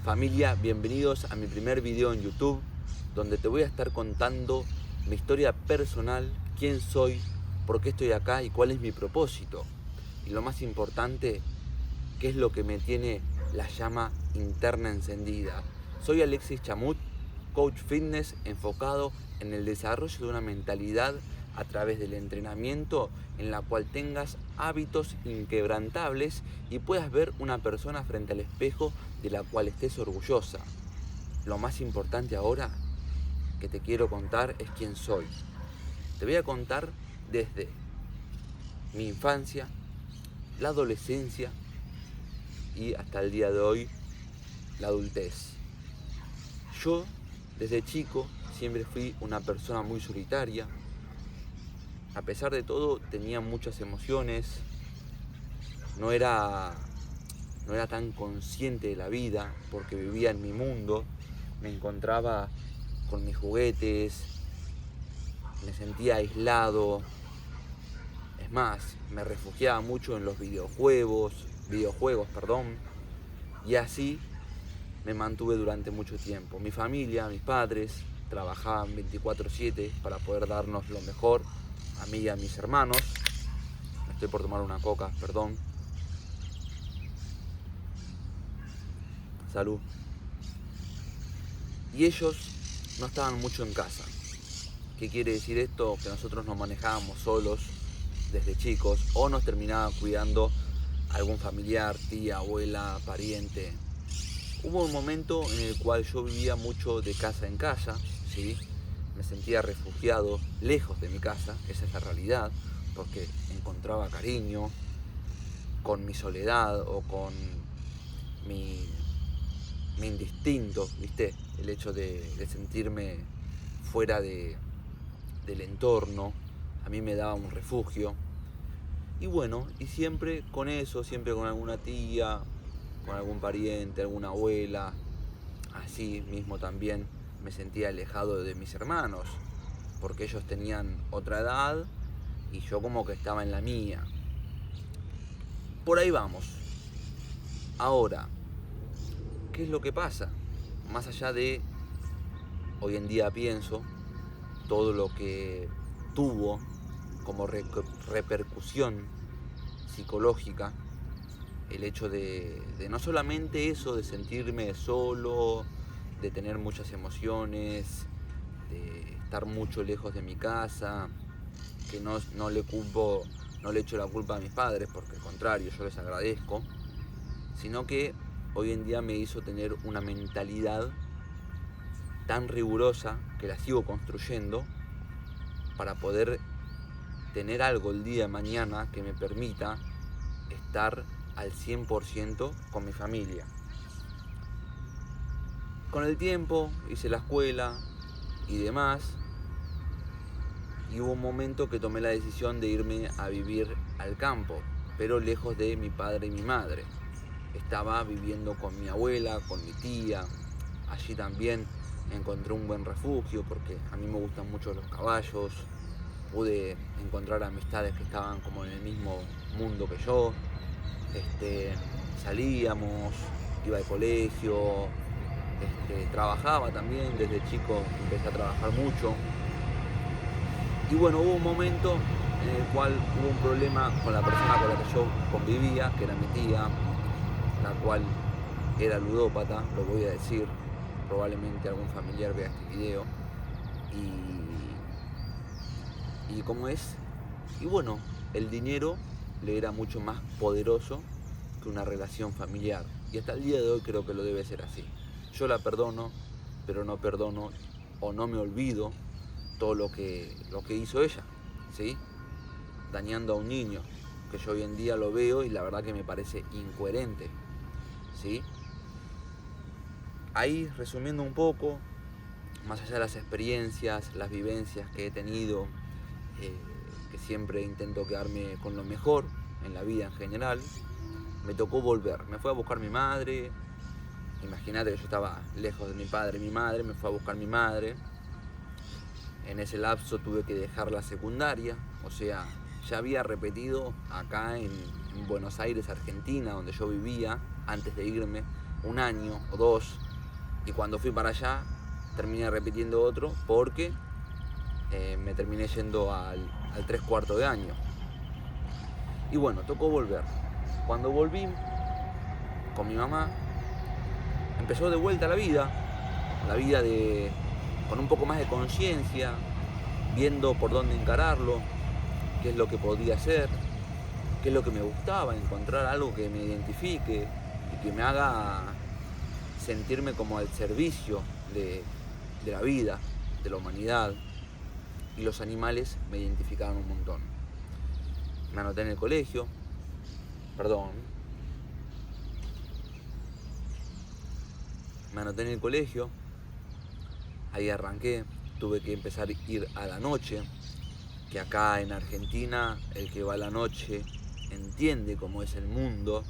Familia, bienvenidos a mi primer video en YouTube, donde te voy a estar contando mi historia personal, quién soy, por qué estoy acá y cuál es mi propósito. Y lo más importante, qué es lo que me tiene la llama interna encendida. Soy Alexis Chamut, coach fitness enfocado en el desarrollo de una mentalidad a través del entrenamiento en la cual tengas hábitos inquebrantables y puedas ver una persona frente al espejo de la cual estés orgullosa. Lo más importante ahora que te quiero contar es quién soy. Te voy a contar desde mi infancia, la adolescencia y hasta el día de hoy, la adultez. Yo, desde chico, siempre fui una persona muy solitaria. A pesar de todo, tenía muchas emociones. No era tan consciente de la vida porque vivía en mi mundo. Me encontraba con mis juguetes, me sentía aislado. Es más, me refugiaba mucho en los videojuegos, y así me mantuve durante mucho tiempo. Mi familia, mis padres, trabajaban 24/7 para poder darnos lo mejor a mí y a mis hermanos. Me estoy por tomar una coca, perdón. Salud. Y ellos no estaban mucho en casa. ¿Qué quiere decir esto? Que nosotros nos manejábamos solos desde chicos o nos terminaba cuidando algún familiar, tía, abuela, pariente. Hubo un momento en el cual yo vivía mucho de casa en casa, ¿sí? Me sentía refugiado lejos de mi casa, esa es la realidad, porque encontraba cariño con mi soledad o con mi indistinto, ¿viste? El hecho de sentirme fuera del entorno, a mí me daba un refugio. Y bueno, y siempre con eso, siempre con alguna tía, con algún pariente, alguna abuela. Así mismo también me sentía alejado de mis hermanos, porque ellos tenían otra edad y yo como que estaba en la mía. Por ahí vamos. Ahora, ¿qué es lo que pasa? Más allá de, hoy en día pienso, todo lo que tuvo como repercusión psicológica, el hecho de no solamente eso, de sentirme solo, de tener muchas emociones, de estar mucho lejos de mi casa, que no le echo la culpa a mis padres, porque al contrario, yo les agradezco, sino que hoy en día me hizo tener una mentalidad tan rigurosa que la sigo construyendo para poder tener algo el día de mañana que me permita estar al 100% con mi familia. Con el tiempo hice la escuela y demás, y hubo un momento que tomé la decisión de irme a vivir al campo, pero lejos de mi padre y mi madre. Estaba viviendo con mi abuela, con mi tía. Allí también encontré un buen refugio porque a mí me gustan mucho los caballos. Pude encontrar amistades que estaban como en el mismo mundo que yo. Salíamos, iba al colegio, trabajaba también, desde chico empecé a trabajar mucho. Y bueno, hubo un momento en el cual hubo un problema con la persona con la que yo convivía, que era mi tía, la cual era ludópata, lo voy a decir, probablemente algún familiar vea este video. Y cómo es, y bueno, el dinero le era mucho más poderoso que una relación familiar. Y hasta el día de hoy creo que lo debe ser así. Yo la perdono, pero no perdono o no me olvido todo lo que hizo ella, ¿sí? Dañando a un niño, que yo hoy en día lo veo y la verdad que me parece incoherente, ¿sí? Ahí, resumiendo un poco, más allá de las experiencias, las vivencias que he tenido, que siempre intento quedarme con lo mejor en la vida en general, me tocó volver. Me fue a buscar mi madre. Imagínate que yo estaba lejos de mi padre y mi madre, me fue a buscar mi madre. En ese lapso tuve que dejar la secundaria, o sea, ya había repetido acá en Buenos Aires, Argentina, donde yo vivía antes de irme. un año o 2, y cuando fui para allá terminé repitiendo otro porque me terminé yendo al 3/4 de año. Y bueno, tocó volver. Cuando volví con mi mamá, empezó de vuelta la vida con un poco más de conciencia, viendo por dónde encararlo, qué es lo que podía hacer, qué es lo que me gustaba, encontrar algo que me identifique y que me haga sentirme como al servicio de la vida, de la humanidad. Y los animales me identificaban un montón. Me anoté en el colegio, ahí arranqué, tuve que empezar a ir a la noche, que acá en Argentina el que va a la noche entiende cómo es el mundo,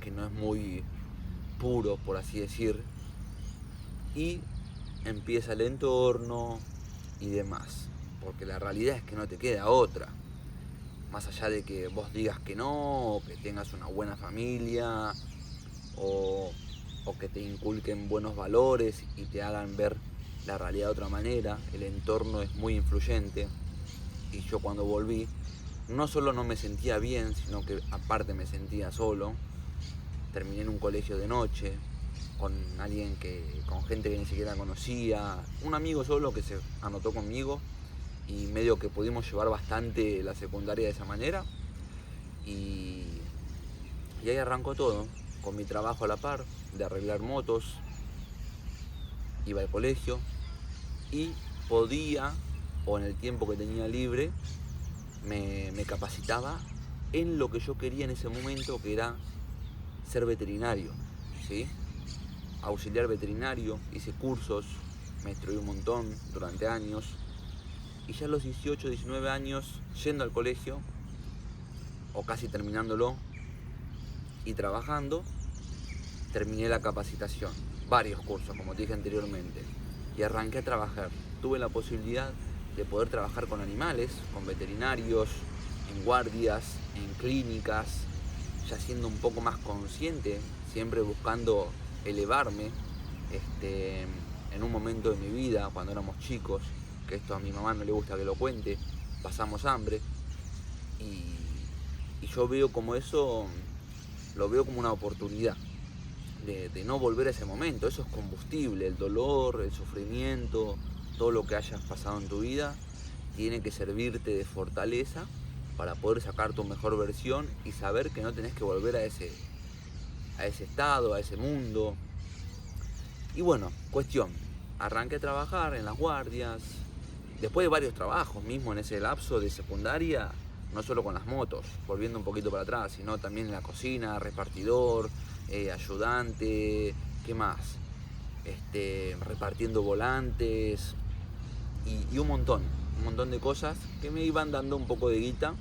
que no es muy puro, por así decir, y empieza el entorno y demás, porque la realidad es que no te queda otra, más allá de que vos digas que no, o que tengas una buena familia, o que te inculquen buenos valores y te hagan ver la realidad de otra manera. El entorno es muy influyente, y yo cuando volví no solo no me sentía bien, sino que aparte me sentía solo. Terminé en un colegio de noche con gente que ni siquiera conocía, un amigo solo que se anotó conmigo, y medio que pudimos llevar bastante la secundaria de esa manera, y ahí arrancó todo, con mi trabajo a la par, de arreglar motos. Iba al colegio y podía, o en el tiempo que tenía libre, me capacitaba en lo que yo quería en ese momento, que era ser veterinario, ¿sí? Auxiliar veterinario, hice cursos, me instruí un montón durante años, y ya a los 18, 19 años, yendo al colegio, o casi terminándolo, y trabajando, terminé la capacitación, varios cursos, como te dije anteriormente, y arranqué a trabajar. Tuve la posibilidad de poder trabajar con animales, con veterinarios, en guardias, en clínicas, ya siendo un poco más consciente, siempre buscando elevarme. En un momento de mi vida, cuando éramos chicos, que esto a mi mamá no le gusta que lo cuente, pasamos hambre, y yo veo como eso, lo veo como una oportunidad de no volver a ese momento. Eso es combustible, el dolor, el sufrimiento, todo lo que hayas pasado en tu vida tiene que servirte de fortaleza para poder sacar tu mejor versión y saber que no tenés que volver a ese estado, a ese mundo. Y bueno, arranqué a trabajar en las guardias, después de varios trabajos mismo en ese lapso de secundaria, no solo con las motos, volviendo un poquito para atrás, sino también en la cocina, repartidor, ayudante, ¿qué más? Repartiendo volantes y un montón de cosas que me iban dando un poco de guita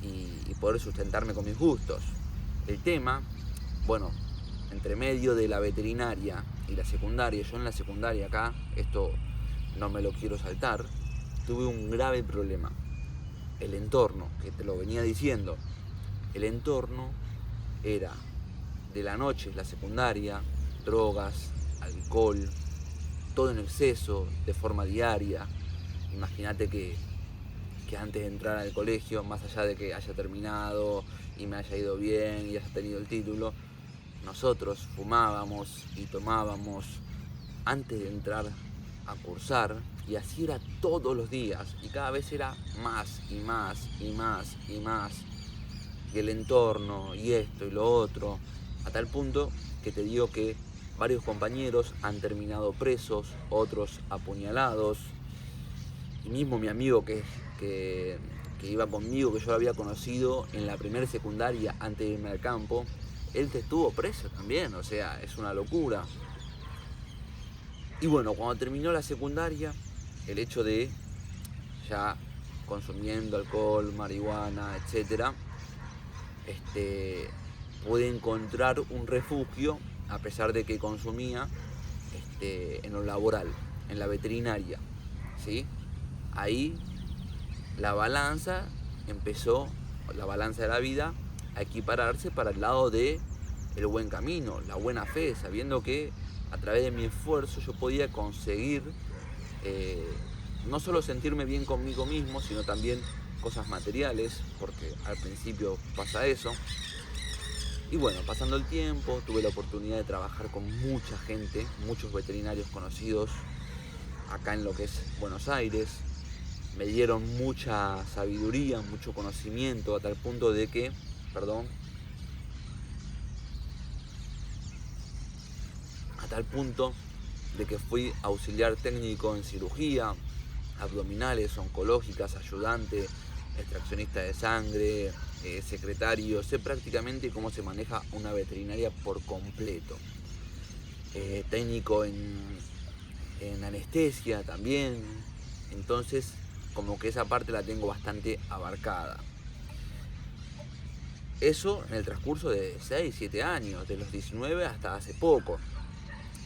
y poder sustentarme con mis gustos. El tema, bueno, entre medio de la veterinaria y la secundaria, yo en la secundaria acá, esto no me lo quiero saltar, tuve un grave problema. El entorno, que te lo venía diciendo, el entorno era de la noche, la secundaria, drogas, alcohol, todo en exceso, de forma diaria. Imagínate que antes de entrar al colegio, más allá de que haya terminado y me haya ido bien y haya tenido el título, nosotros fumábamos y tomábamos antes de entrar a cursar, y así era todos los días, y cada vez era más y más y más y más, y el entorno y esto y lo otro, a tal punto que te digo que varios compañeros han terminado presos, otros apuñalados, y mismo mi amigo que iba conmigo, que yo lo había conocido en la primera secundaria antes de irme al campo, él estuvo preso también, o sea, es una locura. Y bueno, cuando terminó la secundaria, el hecho de ya consumiendo alcohol, marihuana, etc., pude encontrar un refugio, a pesar de que consumía, en lo laboral, en la veterinaria, ¿sí? Ahí la balanza de la vida, a equipararse para el lado de el buen camino, la buena fe, sabiendo que a través de mi esfuerzo yo podía conseguir no solo sentirme bien conmigo mismo, sino también cosas materiales, porque al principio pasa eso. Y bueno, pasando el tiempo, tuve la oportunidad de trabajar con mucha gente, muchos veterinarios conocidos acá en lo que es Buenos Aires. Me dieron mucha sabiduría, mucho conocimiento, a tal punto de que, a tal punto de que fui auxiliar técnico en cirugía, abdominales, oncológicas, ayudante, extraccionista de sangre, secretario. Sé prácticamente cómo se maneja una veterinaria por completo. Técnico en anestesia también. Entonces, como que esa parte la tengo bastante abarcada. Eso en el transcurso de 6, 7 años, de los 19 hasta hace poco.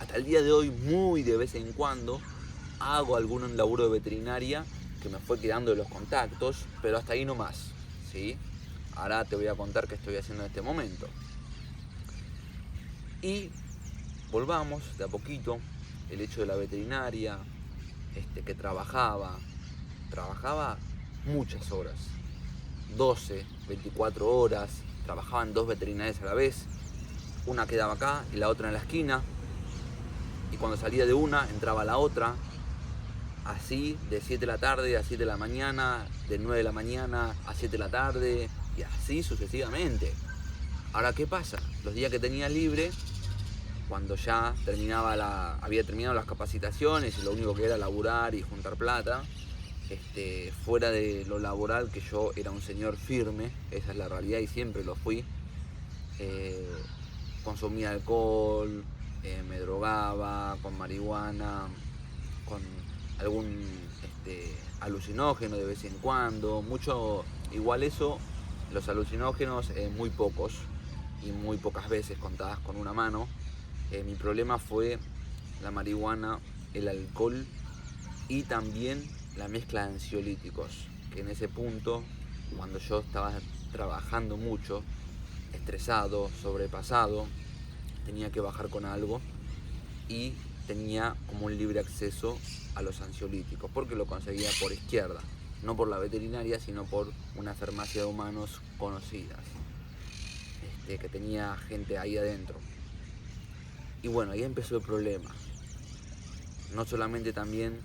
Hasta el día de hoy, muy de vez en cuando, hago algún laburo de veterinaria que me fue quedando de los contactos, pero hasta ahí no más, ¿sí? Ahora te voy a contar qué estoy haciendo en este momento. Y volvamos de a poquito, el hecho de la veterinaria, que trabajaba muchas horas, 12, 24 horas, trabajaban 2 veterinarias a la vez, una quedaba acá y la otra en la esquina, y cuando salía de una entraba la otra, así de 7 de la tarde a 7 de la mañana, de 9 de la mañana a 7 de la tarde, y así sucesivamente. Ahora, ¿qué pasa? Los días que tenía libre, cuando ya había terminado las capacitaciones y lo único que era laburar y juntar plata, fuera de lo laboral, que yo era un señor firme, esa es la realidad y siempre lo fui, consumía alcohol, me drogaba con marihuana, con algún alucinógeno de vez en cuando, mucho, igual eso, los alucinógenos muy pocos y muy pocas veces, contadas con una mano. Mi problema fue la marihuana, el alcohol y también la mezcla de ansiolíticos, que en ese punto, cuando yo estaba trabajando mucho, estresado, sobrepasado, tenía que bajar con algo y tenía como un libre acceso a los ansiolíticos, porque lo conseguía por izquierda, no por la veterinaria, sino por una farmacia de humanos conocidas, que tenía gente ahí adentro. Y bueno, ahí empezó el problema. No solamente también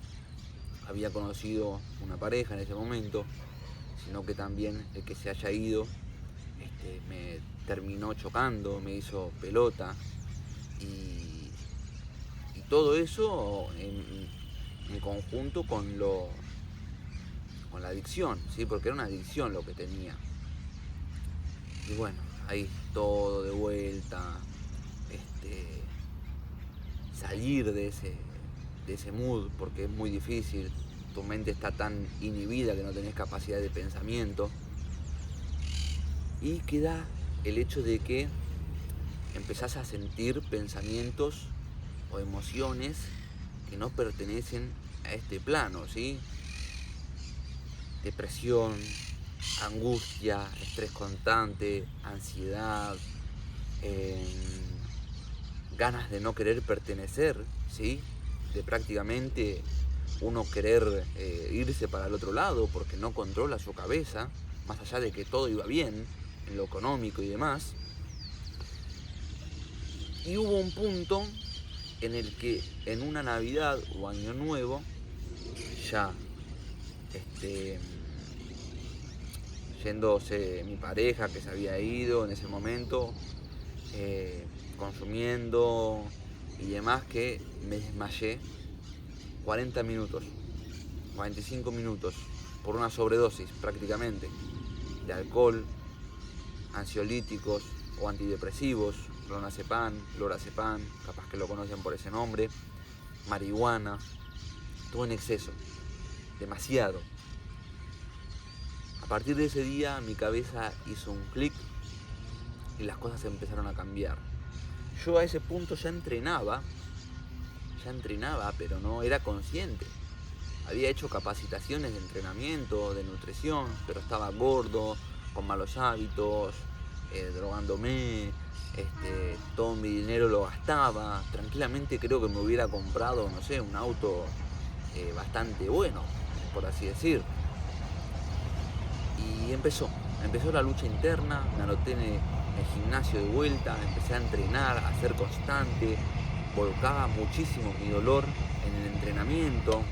había conocido una pareja en ese momento, sino que también el que se haya ido me terminó chocando, me hizo pelota, y todo eso en conjunto con la adicción, ¿sí? Porque era una adicción lo que tenía. Y bueno, ahí todo de vuelta, salir de ese mood, porque es muy difícil, tu mente está tan inhibida que no tenés capacidad de pensamiento, y queda el hecho de que empezás a sentir pensamientos o emociones que no pertenecen a este plano, ¿sí? Depresión, angustia, estrés constante, ansiedad, ganas de no querer pertenecer, ¿sí? De prácticamente uno querer irse para el otro lado porque no controla su cabeza, más allá de que todo iba bien en lo económico y demás. Y hubo un punto en el que en una Navidad o Año Nuevo, ya yéndose mi pareja que se había ido en ese momento, consumiendo y demás, que me desmayé 40 minutos, 45 minutos, por una sobredosis prácticamente, de alcohol, ansiolíticos o antidepresivos, clonazepam, lorazepam, capaz que lo conocen por ese nombre, marihuana, todo en exceso, demasiado. A partir de ese día mi cabeza hizo un clic y las cosas empezaron a cambiar. Yo a ese punto ya entrenaba, pero no era consciente. Había hecho capacitaciones de entrenamiento, de nutrición, pero estaba gordo, con malos hábitos, drogándome, todo mi dinero lo gastaba. Tranquilamente creo que me hubiera comprado, no sé, un auto bastante bueno, por así decir. Y empezó la lucha interna, me anoté en el gimnasio de vuelta, empecé a entrenar, a ser constante, volcaba muchísimo mi dolor en el entrenamiento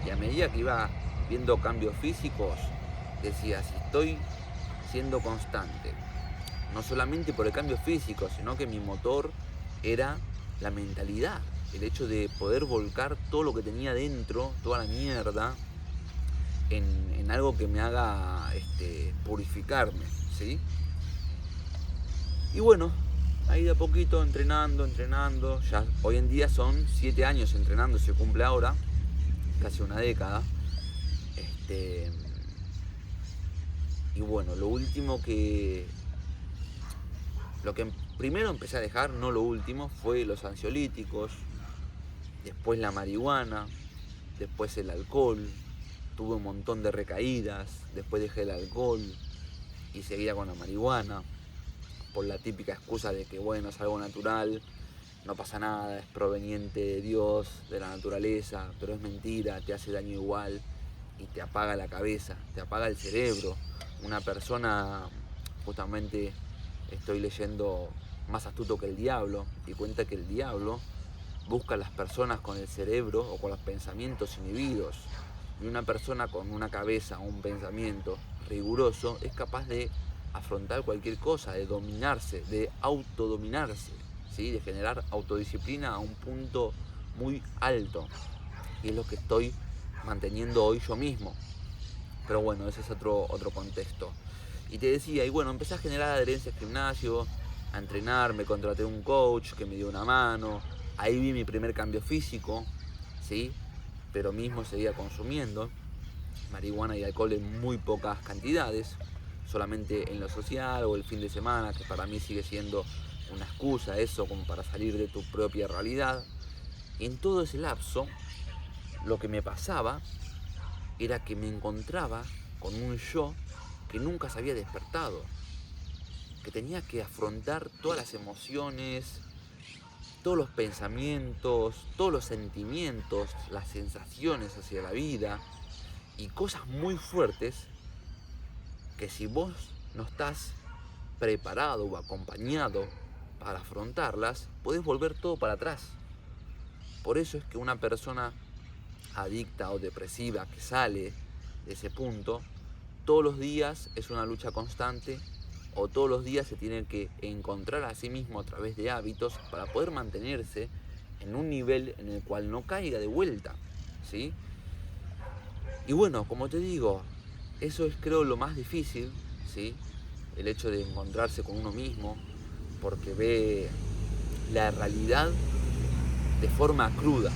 y a medida que iba viendo cambios físicos, decía, si estoy siendo constante, no solamente por el cambio físico, sino que mi motor era la mentalidad, el hecho de poder volcar todo lo que tenía dentro, toda la mierda, en algo que me haga purificarme, ¿sí? Y bueno, ahí de a poquito entrenando, ya hoy en día son 7 años entrenando, se cumple ahora, casi una década. Y bueno, lo que primero empecé a dejar, no lo último, fue los ansiolíticos, después la marihuana, después el alcohol. Tuve un montón de recaídas, después dejé el alcohol y seguía con la marihuana, por la típica excusa de que bueno, es algo natural, no pasa nada, es proveniente de Dios, de la naturaleza, pero es mentira, te hace daño igual y te apaga la cabeza, te apaga el cerebro. Una persona, justamente estoy leyendo Más astuto que el diablo, y cuenta que el diablo busca a las personas con el cerebro o con los pensamientos inhibidos. Y una persona con una cabeza o un pensamiento riguroso es capaz de afrontar cualquier cosa, de dominarse, de autodominarse, ¿sí? De generar autodisciplina a un punto muy alto. Y es lo que estoy manteniendo hoy yo mismo. Pero bueno, ese es otro contexto. Y te decía, y bueno, empecé a generar adherencia al gimnasio, a entrenar, me contraté un coach que me dio una mano. Ahí vi mi primer cambio físico, ¿sí? Pero mismo seguía consumiendo marihuana y alcohol en muy pocas cantidades, solamente en lo social o el fin de semana, que para mí sigue siendo una excusa eso como para salir de tu propia realidad. Y en todo ese lapso, lo que me pasaba era que me encontraba con un yo que nunca se había despertado, que tenía que afrontar todas las emociones, todos los pensamientos, todos los sentimientos, las sensaciones hacia la vida y cosas muy fuertes que si vos no estás preparado o acompañado para afrontarlas, podés volver todo para atrás. Por eso es que una persona adicta o depresiva que sale de ese punto, todos los días es una lucha constante o todos los días se tiene que encontrar a sí mismo a través de hábitos para poder mantenerse en un nivel en el cual no caiga de vuelta, ¿sí? Y bueno, como te digo, eso es creo lo más difícil, ¿sí? El hecho de encontrarse con uno mismo, porque ve la realidad de forma cruda.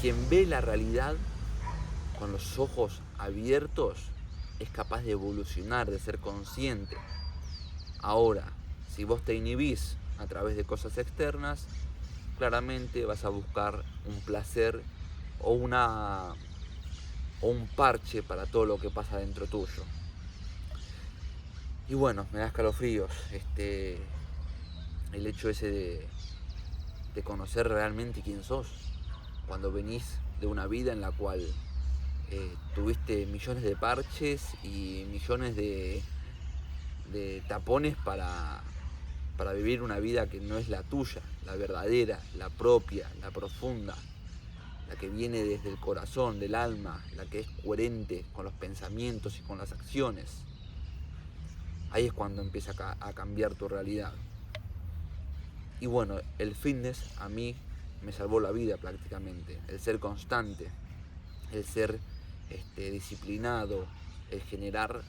Quien ve la realidad con los ojos abiertos es capaz de evolucionar, de ser consciente. Ahora, si vos te inhibís a través de cosas externas, claramente vas a buscar un placer o un parche para todo lo que pasa dentro tuyo. Y bueno, me da escalofríos el hecho ese de conocer realmente quién sos. Cuando venís de una vida en la cual tuviste millones de parches y millones de tapones para vivir una vida que no es la tuya, la verdadera, la propia, la profunda, la que viene desde el corazón, del alma, la que es coherente con los pensamientos y con las acciones. Ahí es cuando empieza a cambiar tu realidad. Y bueno, el fitness a mí me salvó la vida prácticamente. El ser constante, el ser disciplinado, el generar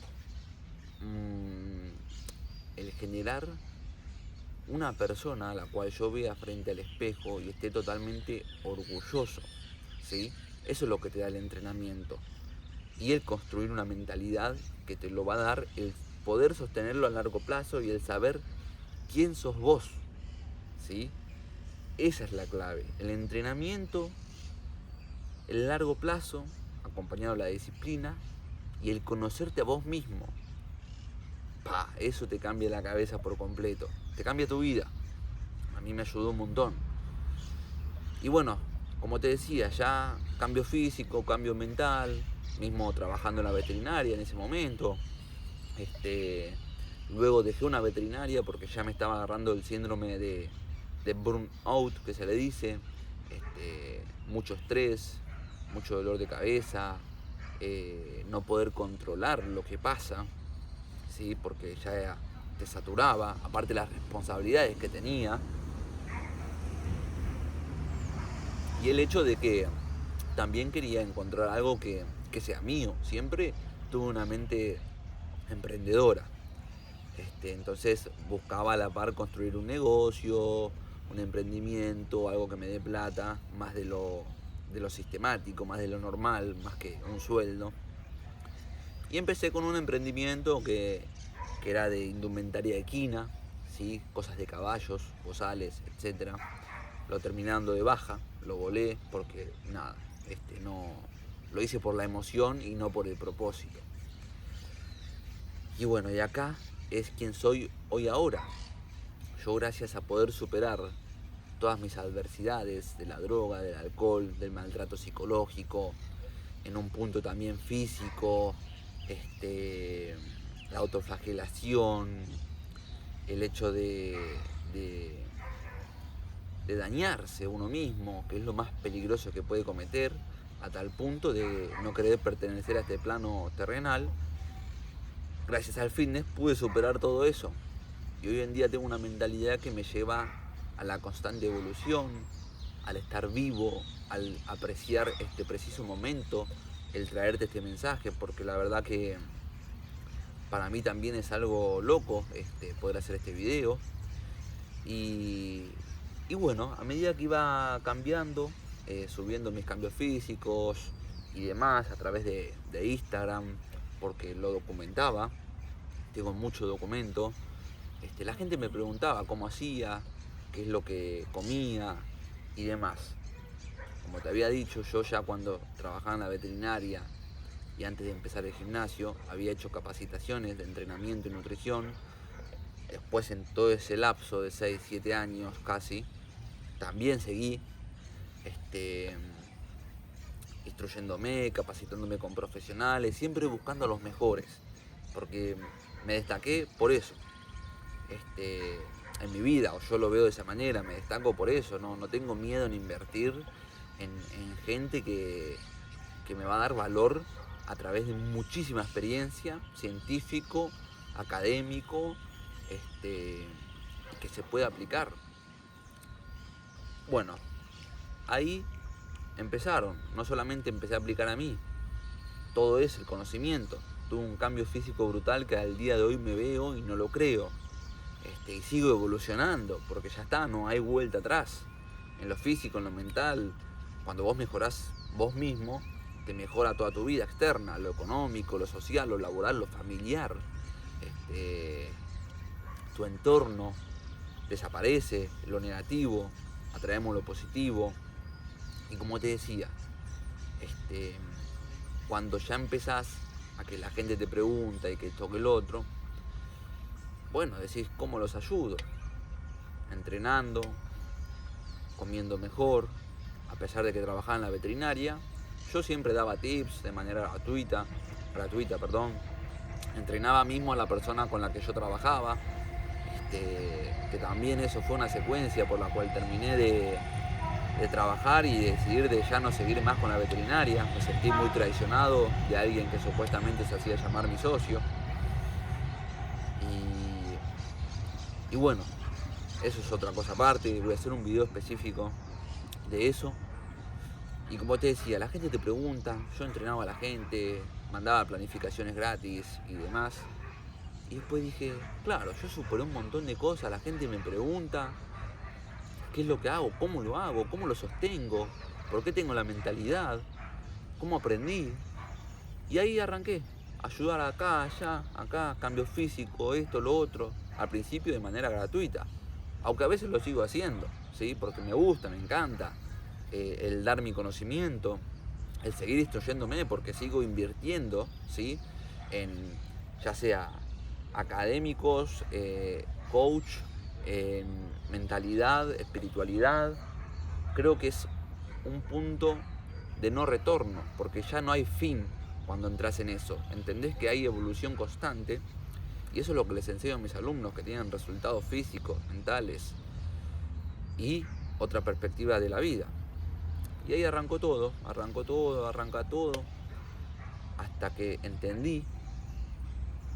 una persona a la cual yo vea frente al espejo y esté totalmente orgulloso, ¿sí? Eso es lo que te da el entrenamiento. Y el construir una mentalidad que te lo va a dar el poder sostenerlo a largo plazo y el saber quién sos vos, ¿sí? Esa es la clave. El entrenamiento, el largo plazo, acompañado de la disciplina y el conocerte a vos mismo. Eso te cambia la cabeza por completo. te cambia tu vida. A mí me ayudó un montón. Y bueno, como te decía, ya cambio físico, cambio mental, mismo trabajando en la veterinaria en ese momento. Luego dejé una veterinaria porque ya me estaba agarrando el síndrome de burnout, que se le dice. Mucho estrés, mucho dolor de cabeza, no poder controlar lo que pasa, ¿sí? Porque ya te saturaba, aparte las responsabilidades que tenía. Y el hecho de que también quería encontrar algo que sea mío. Siempre tuve una mente emprendedora. Entonces buscaba a la par construir un negocio, un emprendimiento, algo que me dé plata, más de lo sistemático, más de lo normal, más que un sueldo. Y empecé con un emprendimiento que era de indumentaria equina, ¿sí? Cosas de caballos, bozales, etc. Lo terminando de baja, lo volé porque nada, no, lo hice por la emoción y no por el propósito. Y bueno, y acá es quien soy hoy ahora. Yo, gracias a poder superar todas mis adversidades de la droga, del alcohol, del maltrato psicológico, en un punto también físico, la autoflagelación, el hecho de dañarse uno mismo, que es lo más peligroso que puede cometer, a tal punto de no querer pertenecer a este plano terrenal. Gracias al fitness pude superar todo eso. Y hoy en día tengo una mentalidad que me lleva a la constante evolución, al estar vivo, al apreciar este preciso momento, el traerte este mensaje, porque la verdad que para mí también es algo loco poder hacer este video. Y bueno, a medida que iba cambiando, subiendo mis cambios físicos y demás a través de Instagram, porque lo documentaba, tengo mucho documento, la gente me preguntaba cómo hacía, qué es lo que comía y demás. Como te había dicho, yo ya cuando trabajaba en la veterinaria y antes de empezar el gimnasio, había hecho capacitaciones de entrenamiento y nutrición. Después, en todo ese lapso de 6, 7 años casi, también seguí instruyéndome, capacitándome con profesionales, siempre buscando a los mejores, porque me destaqué por eso. En mi vida, o yo lo veo de esa manera, me destaco por eso, no tengo miedo en invertir en gente que me va a dar valor a través de muchísima experiencia, científico, académico, que se puede aplicar. Bueno, ahí empezaron, no solamente empecé a aplicar a mí, todo es el conocimiento. Tuve un cambio físico brutal que al día de hoy me veo y no lo creo. Y sigo evolucionando, porque ya está, no hay vuelta atrás. En lo físico, en lo mental, cuando vos mejorás vos mismo, te mejora toda tu vida externa, lo económico, lo social, lo laboral, lo familiar. Tu entorno desaparece, lo negativo, atraemos lo positivo. Y como te decía, cuando ya empezás a que la gente te pregunta y que esto que el otro, bueno, decís, ¿cómo los ayudo? Entrenando, comiendo mejor. A pesar de que trabajaba en la veterinaria, yo siempre daba tips de manera gratuita, entrenaba mismo a la persona con la que yo trabajaba, que también eso fue una secuencia por la cual terminé de trabajar y decidir de ya no seguir más con la veterinaria. Me sentí muy traicionado de alguien que supuestamente se hacía llamar mi socio. Y bueno, eso es otra cosa aparte, voy a hacer un video específico de eso. Y como te decía, la gente te pregunta, yo entrenaba a la gente, mandaba planificaciones gratis y demás. Y después dije, claro, yo superé un montón de cosas, la gente me pregunta qué es lo que hago, cómo lo sostengo, por qué tengo la mentalidad, cómo aprendí. Y ahí arranqué, ayudar acá, allá, acá, cambio físico, esto, lo otro, al principio de manera gratuita. Aunque a veces lo sigo haciendo, ¿sí? Porque me gusta, me encanta el dar mi conocimiento, el seguir instruyéndome, porque sigo invirtiendo, ¿sí? En ya sea académicos, coach, mentalidad, espiritualidad. Creo que es un punto de no retorno, porque ya no hay fin cuando entras en eso. Entendés que hay evolución constante, y eso es lo que les enseño a mis alumnos, que tienen resultados físicos, mentales y otra perspectiva de la vida. Y ahí arranca todo, hasta que entendí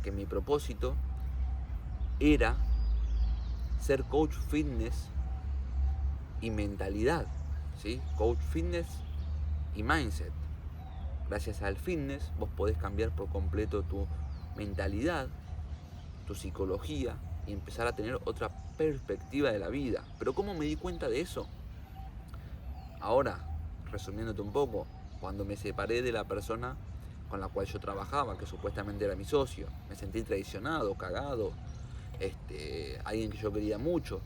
que mi propósito era ser coach fitness y mentalidad, ¿sí? Coach fitness y mindset. Gracias al fitness vos podés cambiar por completo tu mentalidad, tu psicología y empezar a tener otra perspectiva de la vida. Pero ¿cómo me di cuenta de eso? Ahora, resumiéndote un poco, cuando me separé de la persona con la cual yo trabajaba, que supuestamente era mi socio, me sentí traicionado, cagado, alguien que yo quería mucho.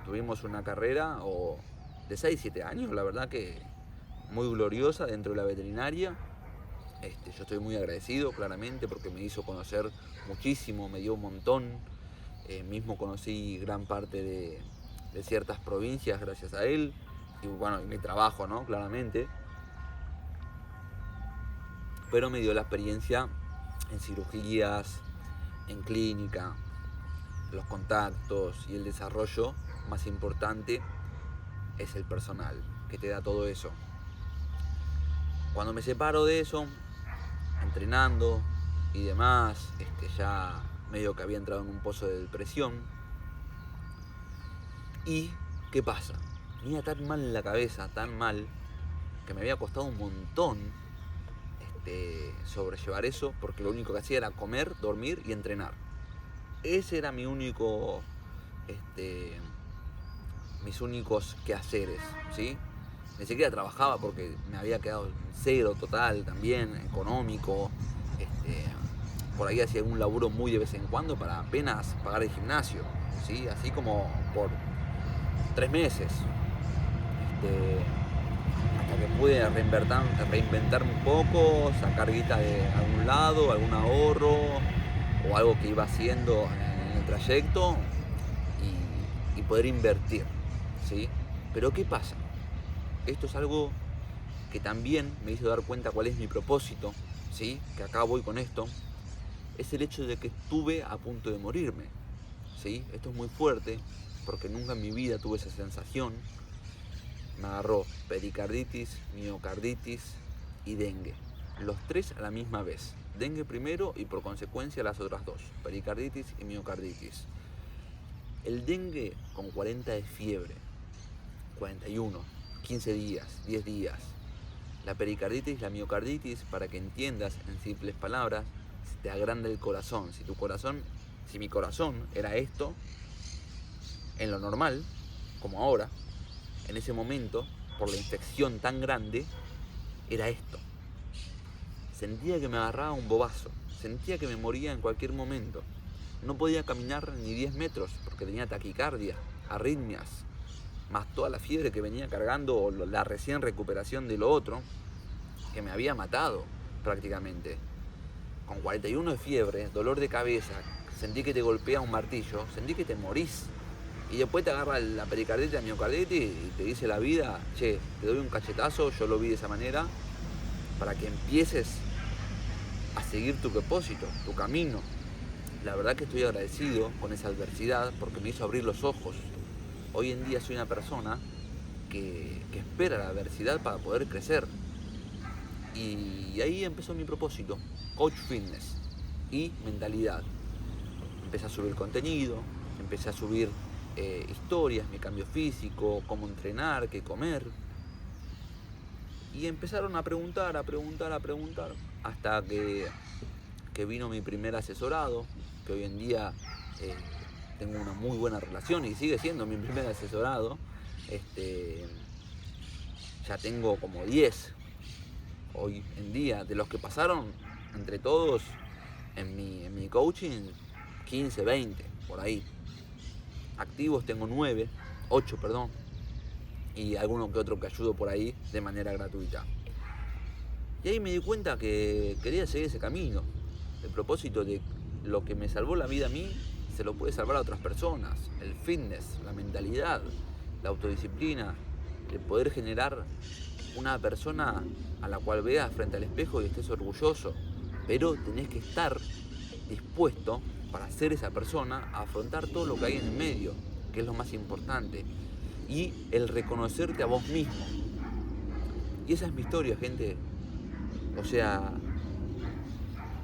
Tuvimos una carrera de 6-7 años, la verdad que muy gloriosa dentro de la veterinaria. Yo estoy muy agradecido, claramente, porque me hizo conocer muchísimo, me dio un montón. Mismo conocí gran parte de ciertas provincias gracias a él. Y bueno, y mi trabajo, ¿no? Claramente. Pero me dio la experiencia en cirugías, en clínica, los contactos y el desarrollo más importante es el personal, que te da todo eso. Cuando me separo de eso, entrenando y demás, ya medio que había entrado en un pozo de depresión. ¿Y qué pasa? Tenía tan mal en la cabeza, tan mal, que me había costado un montón sobrellevar eso, porque lo único que hacía era comer, dormir y entrenar. Ese era mi único, mis únicos quehaceres, ¿sí? Ni siquiera trabajaba porque me había quedado en cero total también, económico. Por ahí hacía algún laburo muy de vez en cuando para apenas pagar el gimnasio, ¿sí? Así como por 3 meses. Hasta que pude reinventarme un poco, sacar guita de algún lado, algún ahorro o algo que iba haciendo en el trayecto y poder invertir, ¿sí? Pero ¿qué pasa? Esto es algo que también me hizo dar cuenta cuál es mi propósito, ¿sí? Que acá voy con esto. Es el hecho de que estuve a punto de morirme, ¿sí? Esto es muy fuerte porque nunca en mi vida tuve esa sensación. Me agarró pericarditis, miocarditis y dengue. Los 3 a la misma vez. Dengue primero y por consecuencia las otras 2. Pericarditis y miocarditis. El dengue con 40 de fiebre, 41, 15 días, 10 días. La pericarditis, la miocarditis, para que entiendas en simples palabras, te agranda el corazón. Si mi corazón era esto, en lo normal, como ahora, en ese momento, por la infección tan grande, era esto. Sentía que me agarraba un bobazo, sentía que me moría en cualquier momento. No podía caminar ni 10 metros porque tenía taquicardia, arritmias, más toda la fiebre que venía cargando o la recién recuperación de lo otro, que me había matado prácticamente. Con 41 de fiebre, dolor de cabeza, sentí que te golpea un martillo, sentí que te morís. Y después te agarra la pericarditis, la miocarditis y te dice la vida, che, te doy un cachetazo, yo lo vi de esa manera, para que empieces a seguir tu propósito, tu camino. La verdad que estoy agradecido con esa adversidad porque me hizo abrir los ojos. Hoy en día soy una persona que espera la adversidad para poder crecer. Y ahí empezó mi propósito, coach fitness y mentalidad. Empecé a subir contenido, empecé a subir historias, mi cambio físico, cómo entrenar, qué comer. Y empezaron a preguntar, hasta que vino mi primer asesorado, que hoy en día tengo una muy buena relación y sigue siendo mi primer asesorado. Ya tengo como 10 hoy en día, de los que pasaron entre todos en mi coaching, 15, 20, por ahí. Activos tengo 8, y alguno que otro que ayudo por ahí de manera gratuita. Y ahí me di cuenta que quería seguir ese camino. El propósito de lo que me salvó la vida a mí se lo puede salvar a otras personas. El fitness, la mentalidad, la autodisciplina, el poder generar una persona a la cual veas frente al espejo y estés orgulloso. Pero tenés que estar dispuesto para ser esa persona a afrontar todo lo que hay en el medio, que es lo más importante. Y el reconocerte a vos mismo. Y esa es mi historia, gente. O sea,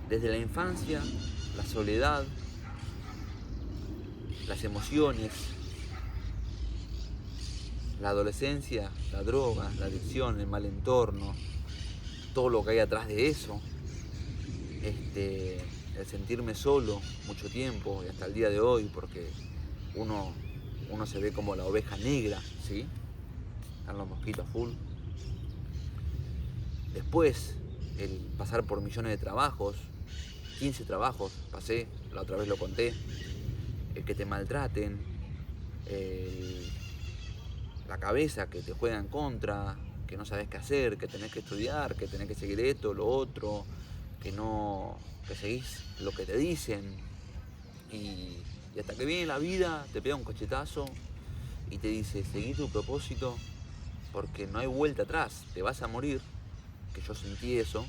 desde la infancia, la soledad, las emociones, la adolescencia, la droga, la adicción, el mal entorno, todo lo que hay atrás de eso, el sentirme solo mucho tiempo y hasta el día de hoy, porque uno se ve como la oveja negra, ¿sí? Están los mosquitos full. Después, el pasar por millones de trabajos, 15 trabajos pasé, la otra vez lo conté, el que te maltraten, la cabeza que te juega en contra, que no sabes qué hacer, que tenés que estudiar, que tenés que seguir esto, lo otro, que seguís lo que te dicen, y hasta que viene la vida, te pega un cachetazo y te dice, seguí tu propósito porque no hay vuelta atrás, te vas a morir, que yo sentí eso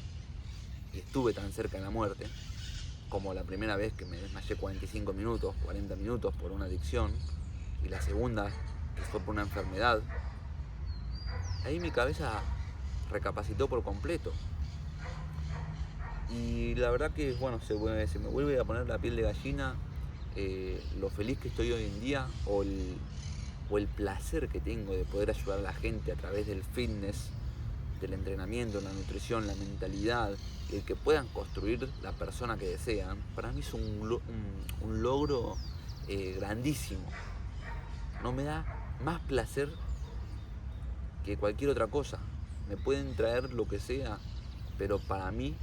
y estuve tan cerca de la muerte, como la primera vez que me desmayé 45 minutos, 40 minutos por una adicción, y la segunda que fue por una enfermedad. Ahí mi cabeza recapacitó por completo. Y la verdad que, bueno, se me vuelve a poner la piel de gallina lo feliz que estoy hoy en día o el placer que tengo de poder ayudar a la gente a través del fitness, del entrenamiento, la nutrición, la mentalidad, y el que puedan construir la persona que desean. Para mí es un logro grandísimo. No me da más placer que cualquier otra cosa. Me pueden traer lo que sea, pero para mí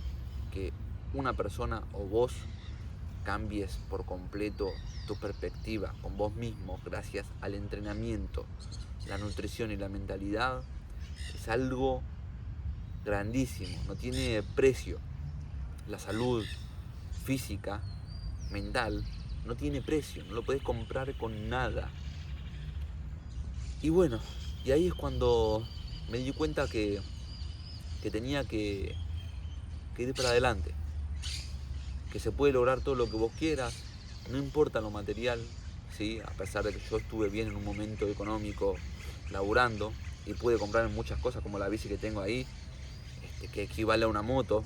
que una persona o vos cambies por completo tu perspectiva con vos mismo gracias al entrenamiento, la nutrición y la mentalidad es algo grandísimo, no tiene precio. La salud física, mental, no tiene precio, no lo podés comprar con nada. Y bueno, y ahí es cuando me di cuenta que tenía que ir para adelante, que se puede lograr todo lo que vos quieras, no importa lo material, ¿sí? A pesar de que yo estuve bien en un momento económico laburando y pude comprar muchas cosas como la bici que tengo ahí, que equivale a una moto.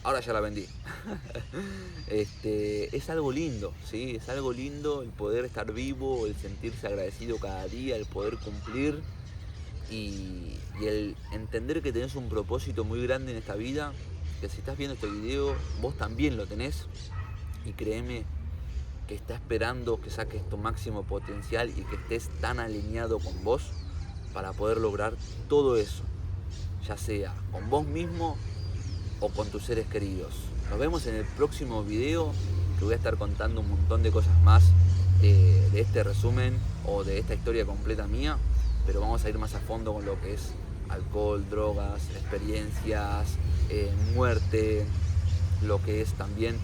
Ahora ya la vendí. Es algo lindo, ¿sí? Es algo lindo el poder estar vivo, el sentirse agradecido cada día, el poder cumplir y el entender que tenés un propósito muy grande en esta vida, que si estás viendo este video, vos también lo tenés y créeme que está esperando que saques tu máximo potencial y que estés tan alineado con vos para poder lograr todo eso, ya sea con vos mismo o con tus seres queridos. Nos vemos en el próximo video, que voy a estar contando un montón de cosas más de este resumen o de esta historia completa mía, pero vamos a ir más a fondo con lo que es alcohol, drogas, experiencias, muerte, lo que es también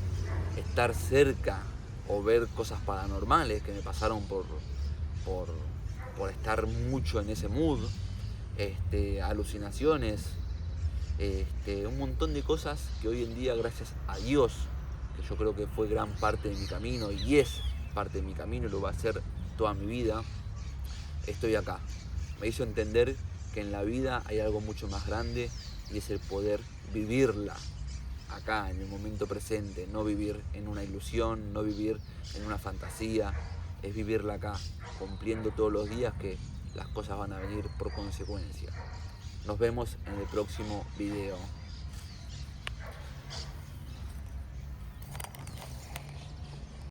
estar cerca o ver cosas paranormales que me pasaron por estar mucho en ese mood, alucinaciones, un montón de cosas que hoy en día, gracias a Dios, que yo creo que fue gran parte de mi camino y es parte de mi camino y lo va a ser toda mi vida, estoy acá. Me hizo entender que en la vida hay algo mucho más grande y es el poder vivirla acá, en el momento presente, no vivir en una ilusión, no vivir en una fantasía, es vivirla acá, cumpliendo todos los días que las cosas van a venir por consecuencia. Nos vemos en el próximo video.